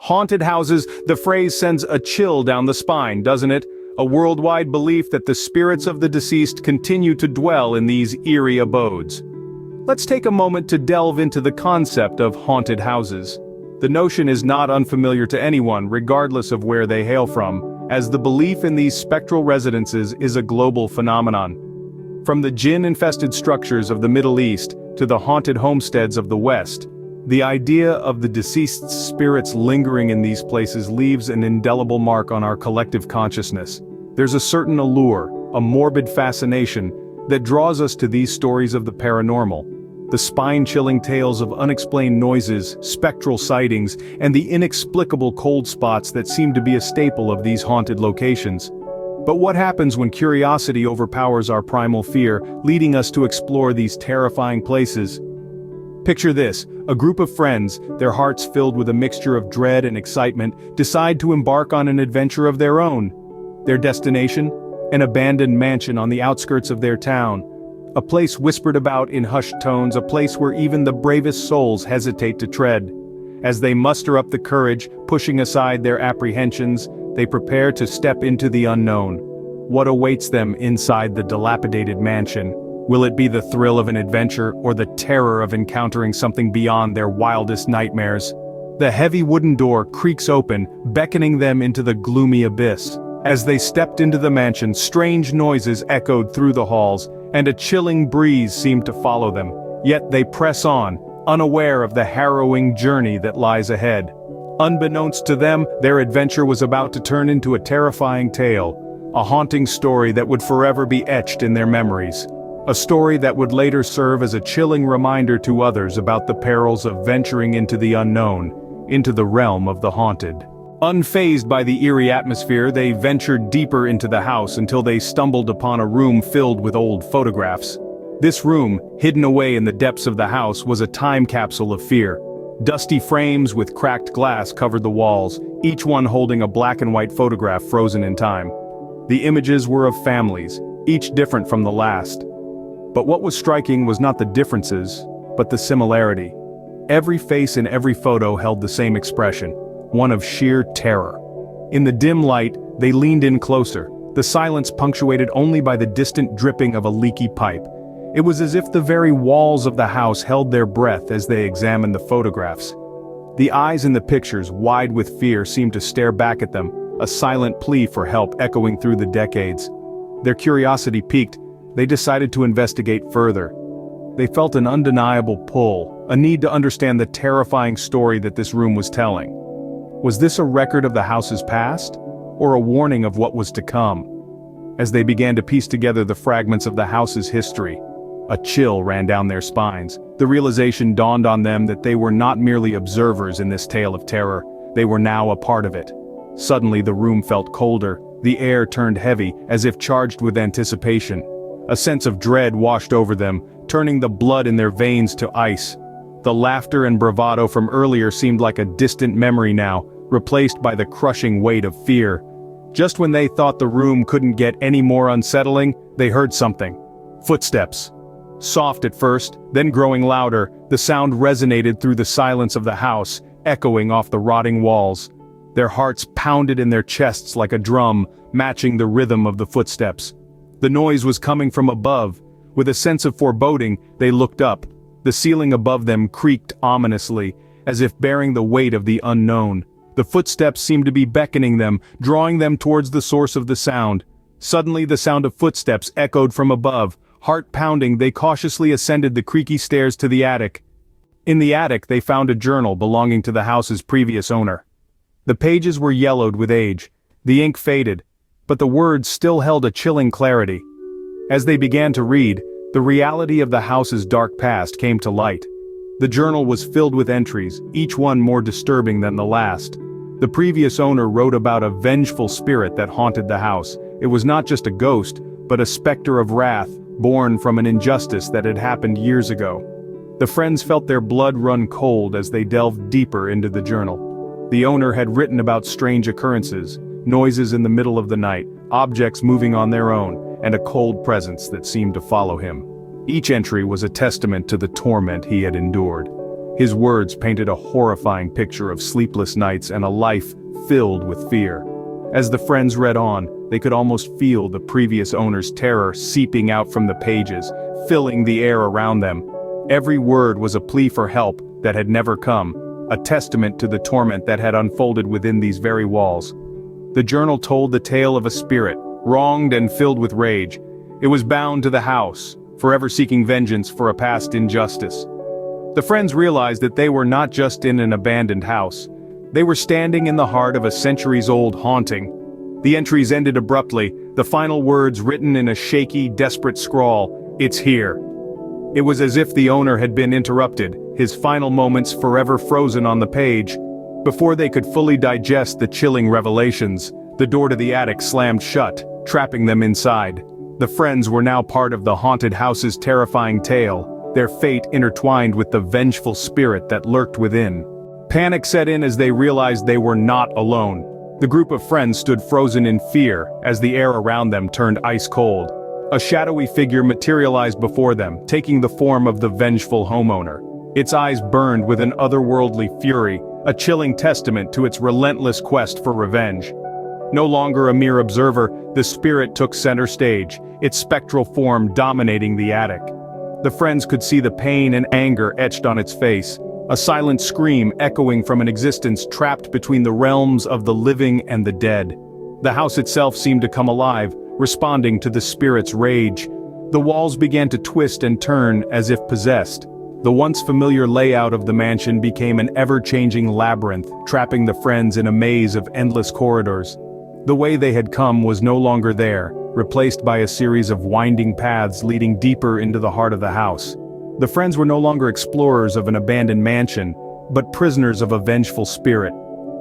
Haunted houses, the phrase sends a chill down the spine, doesn't it? A worldwide belief that the spirits of the deceased continue to dwell in these eerie abodes. Let's take a moment to delve into the concept of haunted houses. The notion is not unfamiliar to anyone, regardless of where they hail from, as the belief in these spectral residences is a global phenomenon. From the jinn-infested structures of the Middle East to the haunted homesteads of the West, the idea of the deceased's spirits lingering in these places leaves an indelible mark on our collective consciousness. There's a certain allure, a morbid fascination, that draws us to these stories of the paranormal. The spine-chilling tales of unexplained noises, spectral sightings, and the inexplicable cold spots that seem to be a staple of these haunted locations. But what happens when curiosity overpowers our primal fear, leading us to explore these terrifying places? Picture this: a group of friends, their hearts filled with a mixture of dread and excitement, decide to embark on an adventure of their own. Their destination? An abandoned mansion on the outskirts of their town. A place whispered about in hushed tones, a place where even the bravest souls hesitate to tread. As they muster up the courage, pushing aside their apprehensions, they prepare to step into the unknown. What awaits them inside the dilapidated mansion? Will it be the thrill of an adventure or the terror of encountering something beyond their wildest nightmares? The heavy wooden door creaks open, beckoning them into the gloomy abyss. As they stepped into the mansion, strange noises echoed through the halls, and a chilling breeze seemed to follow them. Yet they press on, unaware of the harrowing journey that lies ahead. Unbeknownst to them, their adventure was about to turn into a terrifying tale, a haunting story that would forever be etched in their memories. A story that would later serve as a chilling reminder to others about the perils of venturing into the unknown, into the realm of the haunted. Unfazed by the eerie atmosphere, they ventured deeper into the house until they stumbled upon a room filled with old photographs. This room, hidden away in the depths of the house, was a time capsule of fear. Dusty frames with cracked glass covered the walls, each one holding a black and white photograph frozen in time. The images were of families, each different from the last. But what was striking was not the differences, but the similarity. Every face in every photo held the same expression, one of sheer terror. In the dim light, they leaned in closer, the silence punctuated only by the distant dripping of a leaky pipe. It was as if the very walls of the house held their breath as they examined the photographs. The eyes in the pictures, wide with fear, seemed to stare back at them, a silent plea for help echoing through the decades. Their curiosity piqued, they decided to investigate further. They felt an undeniable pull, a need to understand the terrifying story that this room was telling. Was this a record of the house's past, or a warning of what was to come? As they began to piece together the fragments of the house's history, a chill ran down their spines. The realization dawned on them that they were not merely observers in this tale of terror, they were now a part of it. Suddenly the room felt colder, the air turned heavy, as if charged with anticipation. A sense of dread washed over them, turning the blood in their veins to ice. The laughter and bravado from earlier seemed like a distant memory now, replaced by the crushing weight of fear. Just when they thought the room couldn't get any more unsettling, they heard something. Footsteps. Soft at first, then growing louder, the sound resonated through the silence of the house, echoing off the rotting walls. Their hearts pounded in their chests like a drum, matching the rhythm of the footsteps. The noise was coming from above. With a sense of foreboding, they looked up. The ceiling above them creaked ominously, as if bearing the weight of the unknown. The footsteps seemed to be beckoning them, drawing them towards the source of the sound. Suddenly the sound of footsteps echoed from above. Heart pounding, they cautiously ascended the creaky stairs to the attic. In the attic they found a journal belonging to the house's previous owner. The pages were yellowed with age, the ink faded, but the words still held a chilling clarity. As they began to read, the reality of the house's dark past came to light. The journal was filled with entries, each one more disturbing than the last. The previous owner wrote about a vengeful spirit that haunted the house. It was not just a ghost, but a specter of wrath, born from an injustice that had happened years ago. The friends felt their blood run cold as they delved deeper into the journal. The owner had written about strange occurrences, noises in the middle of the night, objects moving on their own, and a cold presence that seemed to follow him. Each entry was a testament to the torment he had endured. His words painted a horrifying picture of sleepless nights and a life filled with fear. As the friends read on, they could almost feel the previous owner's terror seeping out from the pages, filling the air around them. Every word was a plea for help that had never come, a testament to the torment that had unfolded within these very walls. The journal told the tale of a spirit, wronged and filled with rage. It was bound to the house, forever seeking vengeance for a past injustice. The friends realized that they were not just in an abandoned house. They were standing in the heart of a centuries-old haunting. The entries ended abruptly, the final words written in a shaky, desperate scrawl, "It's here." It was as if the owner had been interrupted, his final moments forever frozen on the page. Before they could fully digest the chilling revelations, the door to the attic slammed shut, trapping them inside. The friends were now part of the haunted house's terrifying tale, their fate intertwined with the vengeful spirit that lurked within. Panic set in as they realized they were not alone. The group of friends stood frozen in fear as the air around them turned ice cold. A shadowy figure materialized before them, taking the form of the vengeful homeowner. Its eyes burned with an otherworldly fury, a chilling testament to its relentless quest for revenge. No longer a mere observer, the spirit took center stage, its spectral form dominating the attic. The friends could see the pain and anger etched on its face, a silent scream echoing from an existence trapped between the realms of the living and the dead. The house itself seemed to come alive, responding to the spirit's rage. The walls began to twist and turn as if possessed. The once familiar layout of the mansion became an ever-changing labyrinth, trapping the friends in a maze of endless corridors. The way they had come was no longer there, replaced by a series of winding paths leading deeper into the heart of the house. The friends were no longer explorers of an abandoned mansion, but prisoners of a vengeful spirit.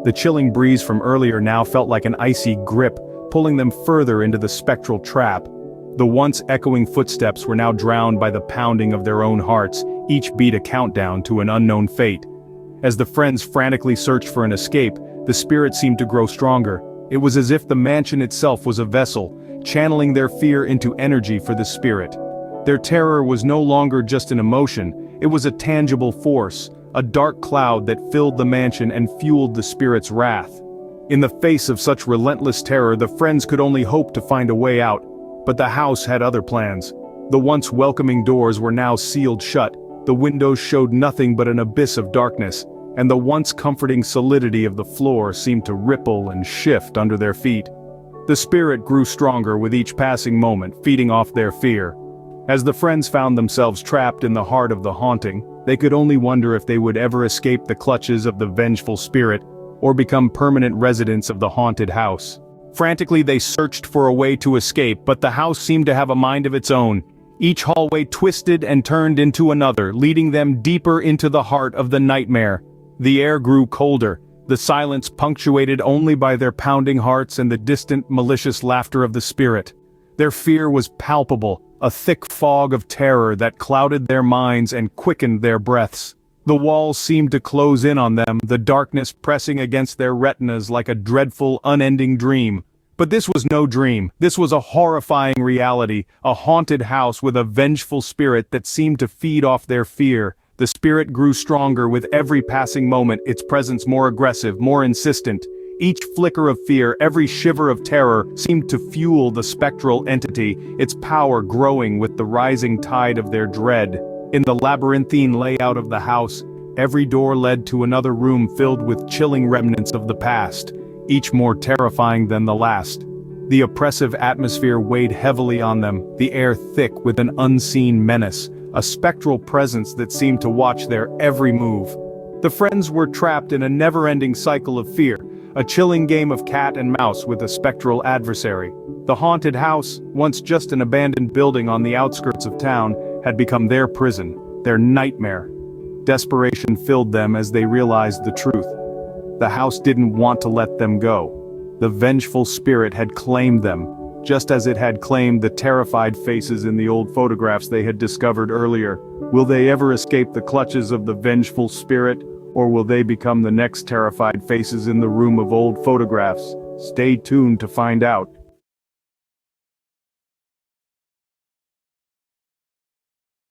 The chilling breeze from earlier now felt like an icy grip, pulling them further into the spectral trap. The once echoing footsteps were now drowned by the pounding of their own hearts, each beat a countdown to an unknown fate. As the friends frantically searched for an escape, the spirit seemed to grow stronger. It was as if the mansion itself was a vessel, channeling their fear into energy for the spirit. Their terror was no longer just an emotion, it was a tangible force, a dark cloud that filled the mansion and fueled the spirit's wrath. In the face of such relentless terror, the friends could only hope to find a way out, but the house had other plans. The once welcoming doors were now sealed shut, the windows showed nothing but an abyss of darkness, and the once comforting solidity of the floor seemed to ripple and shift under their feet. The spirit grew stronger with each passing moment, feeding off their fear. As the friends found themselves trapped in the heart of the haunting, they could only wonder if they would ever escape the clutches of the vengeful spirit, or become permanent residents of the haunted house. Frantically they searched for a way to escape, but the house seemed to have a mind of its own. Each hallway twisted and turned into another, leading them deeper into the heart of the nightmare. The air grew colder, the silence punctuated only by their pounding hearts and the distant, malicious laughter of the spirit. Their fear was palpable, a thick fog of terror that clouded their minds and quickened their breaths. The walls seemed to close in on them, the darkness pressing against their retinas like a dreadful, unending dream. But this was no dream, this was a horrifying reality, a haunted house with a vengeful spirit that seemed to feed off their fear. The spirit grew stronger with every passing moment, its presence more aggressive, more insistent. Each flicker of fear, every shiver of terror, seemed to fuel the spectral entity, its power growing with the rising tide of their dread. In the labyrinthine layout of the house, every door led to another room filled with chilling remnants of the past, each more terrifying than the last. The oppressive atmosphere weighed heavily on them, the air thick with an unseen menace, a spectral presence that seemed to watch their every move. The friends were trapped in a never-ending cycle of fear, a chilling game of cat and mouse with a spectral adversary. The haunted house, once just an abandoned building on the outskirts of town, had become their prison, their nightmare. Desperation filled them as they realized the truth. The house didn't want to let them go. The vengeful spirit had claimed them, just as it had claimed the terrified faces in the old photographs they had discovered earlier. Will they ever escape the clutches of the vengeful spirit, or will they become the next terrified faces in the room of old photographs? Stay tuned to find out.